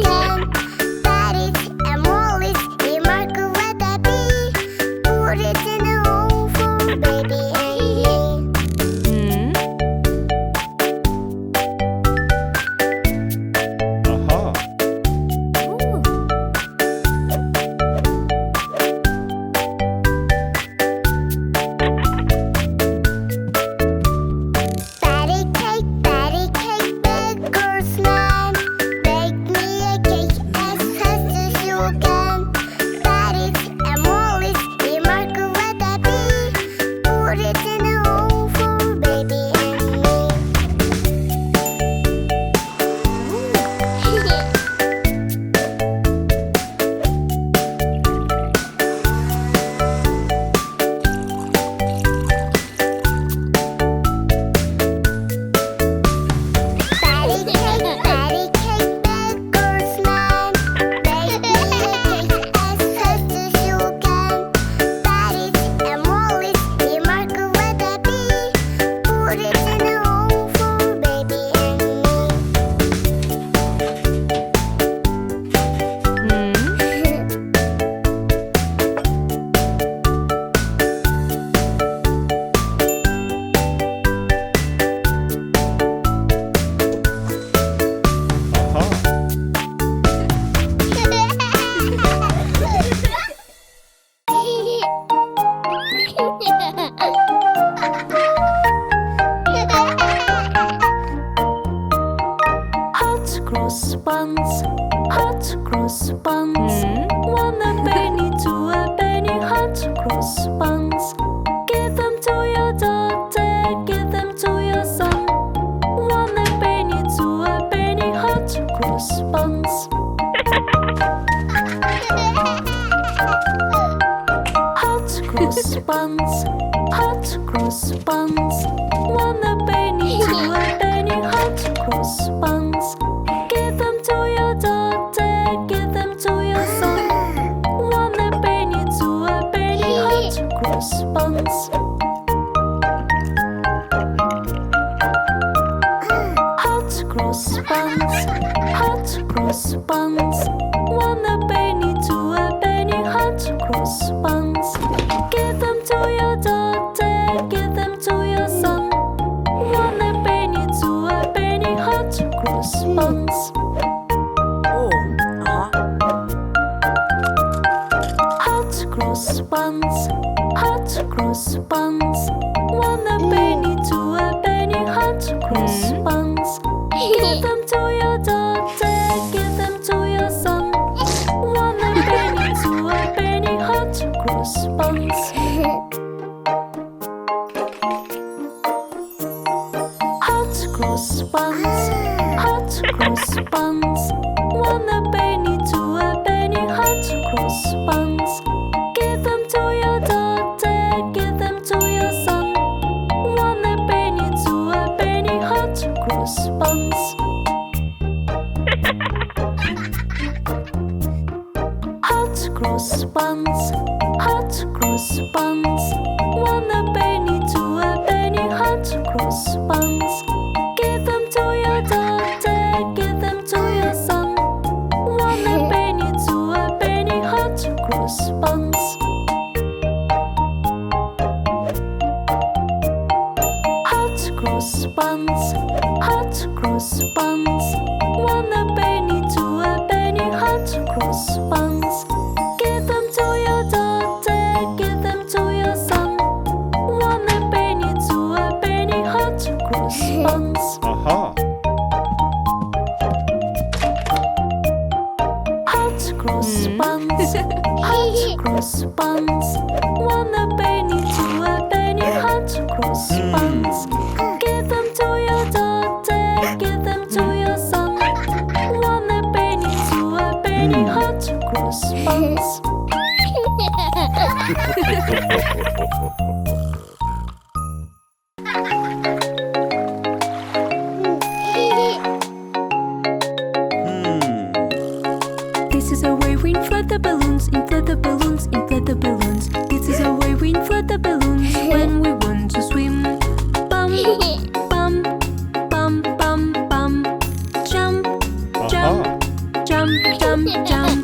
can. That is and all is remarkable that be. Put it in a hole for baby and me. Aha. Patty cake, baker's man. Bake me a cake as fast as you can. That is and all is remarkable that be. Put it in a hole for baby and me. Patty cake, baker's man. Bake me a cake as fast as you can. That is and all is remarkable that be. Put it in a hole for baby and me. Aha. Hot cross buns, hot cross buns. One a penny, two a penny, hot cross buns. Give them to your daughter, give them to your son. One a penny, two a penny, hot cross buns. Hot cross buns, hot cross buns. One a penny, two a penny, hot cross buns. Give them to your daughter, give them to your son. One a penny, two a penny, hot cross buns. Hot cross buns, hot cross buns. One a penny, two a penny, hot cross buns. Give them to your daughter, give them to your son. One a penny, two a penny, hot cross buns. Hot cross buns, hot cross buns. One a penny, two a penny, hot cross buns. Give them to your daughter, give them to your son. One a penny, two a penny, hot cross buns. Hot cross buns, hot cross buns. One a penny, two a penny, hot cross buns. Give them to your daughter, give them to your son. One a penny, two a penny, hot cross buns. Hot cross buns, hot cross buns. One a penny, two a penny, hot cross buns. Give them to your daughter, give them to your son. One a penny, two a penny, hot cross buns. Hot cross buns, hot cross buns. One a penny, two a penny, hot cross buns. Give them to your daughter, give them to your son. One a penny, two a penny, hot cross buns. Aha. Hot cross buns, hot cross buns. One a penny, two a penny, hot cross buns. Give them to your daughter, give them to your son. One a penny, two a penny, hot cross buns. This is a way we inflate the balloons, inflate the balloons, inflate the balloons. This is a way we inflate the balloons when we want to swim. jump, jump.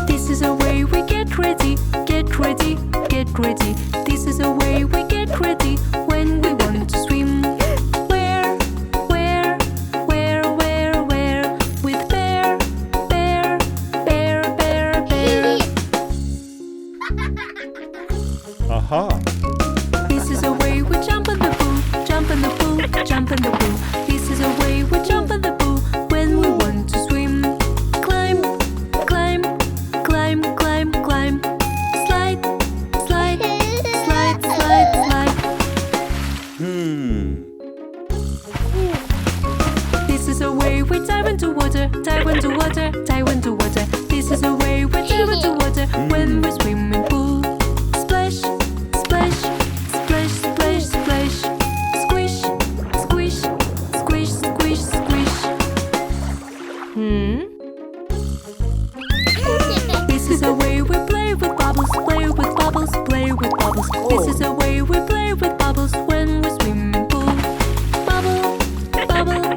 This is the way we get ready, get ready, get ready. This is the way we get ready when we want to swim. Where? With bear, bear, bear, bear, bear. Aha! This is the way we jump in the pool, jump in the pool, jump in the pool. This is the way we jump in the pool when we want to swim. Climb, climb, climb, climb, climb. Slide, slide, slide, slide, slide. This is the way we dive into water, dive into water, dive into water. This is the way we dive into water when we swim in pool. Splash, splash, splash, splash, splash. Squish, squish, squish, squish, squish. This is the way we play with bubbles, play with bubbles, play with bubbles. This is the way we play with bubbles when we swim in pool. Bubble, bubble,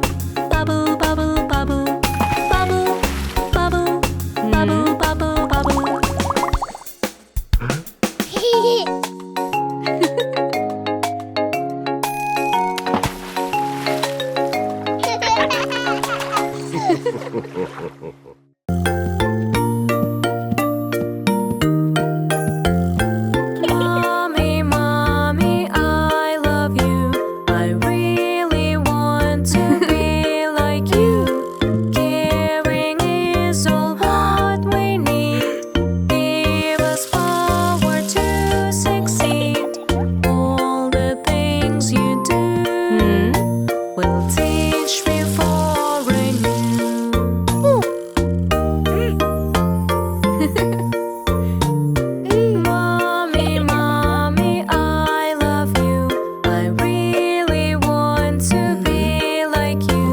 bubble, bubble, bubble. Bubble, bubble, bubble, bubble, bubble. Mommy, mommy, I love you. I really want to be like you. Caring is all what we need. Give us power to succeed. All the things you do will teach me foreign Mommy, mommy, I love you. I really want to be like you.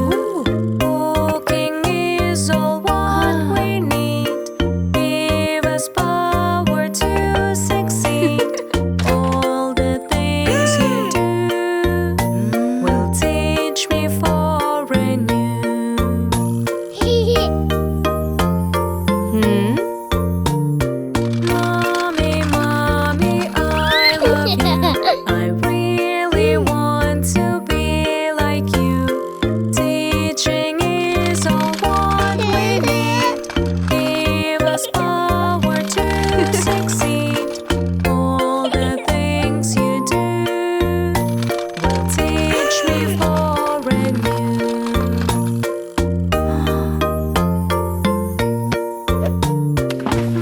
Cooking is all what we need. Give us power to succeed. All the things you do will teach me foreign Mommy, mommy, I love you. I really want to be like you. Teaching is all what we need. Give us power to succeed. All the things you do will teach me foreign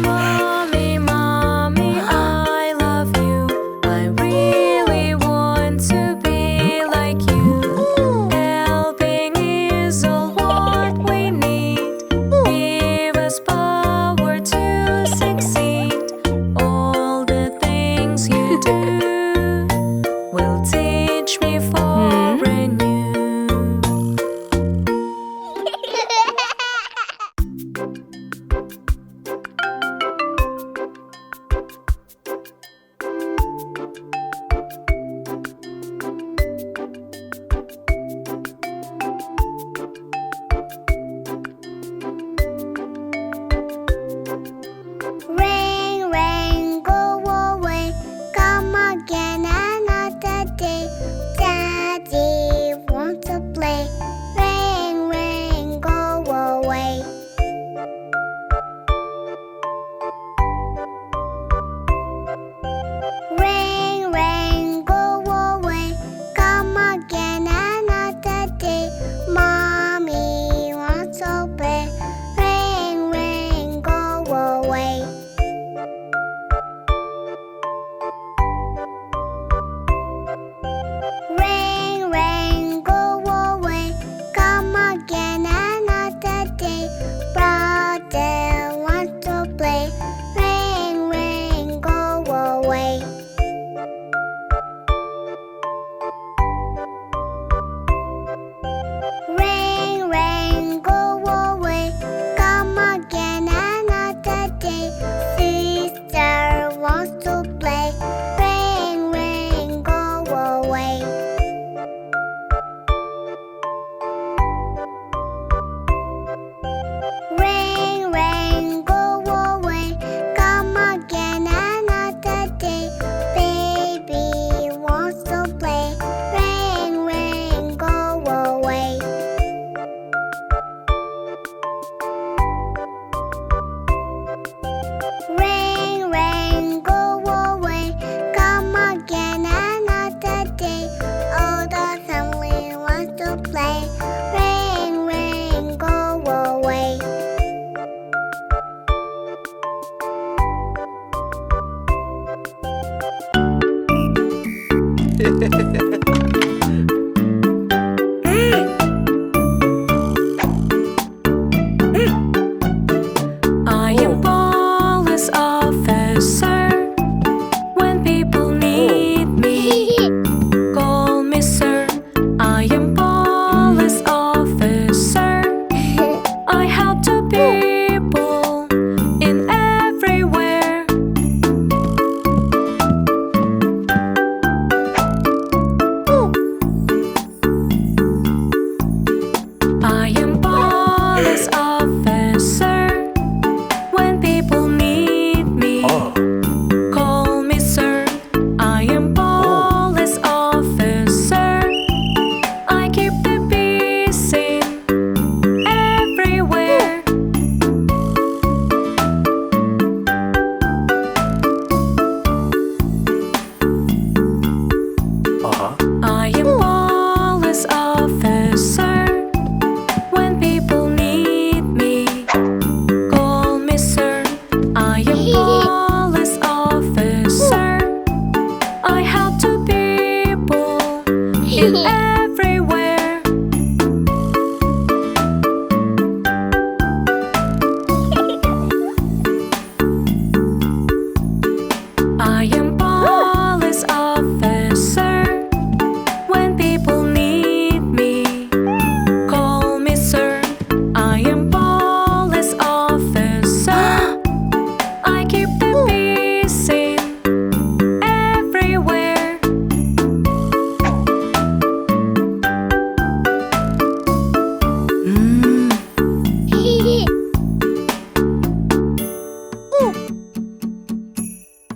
Mommy, mommy, I love you. I really want to be like you. Helping is all what we need. Give us power to succeed. All the things you do will teach me foreign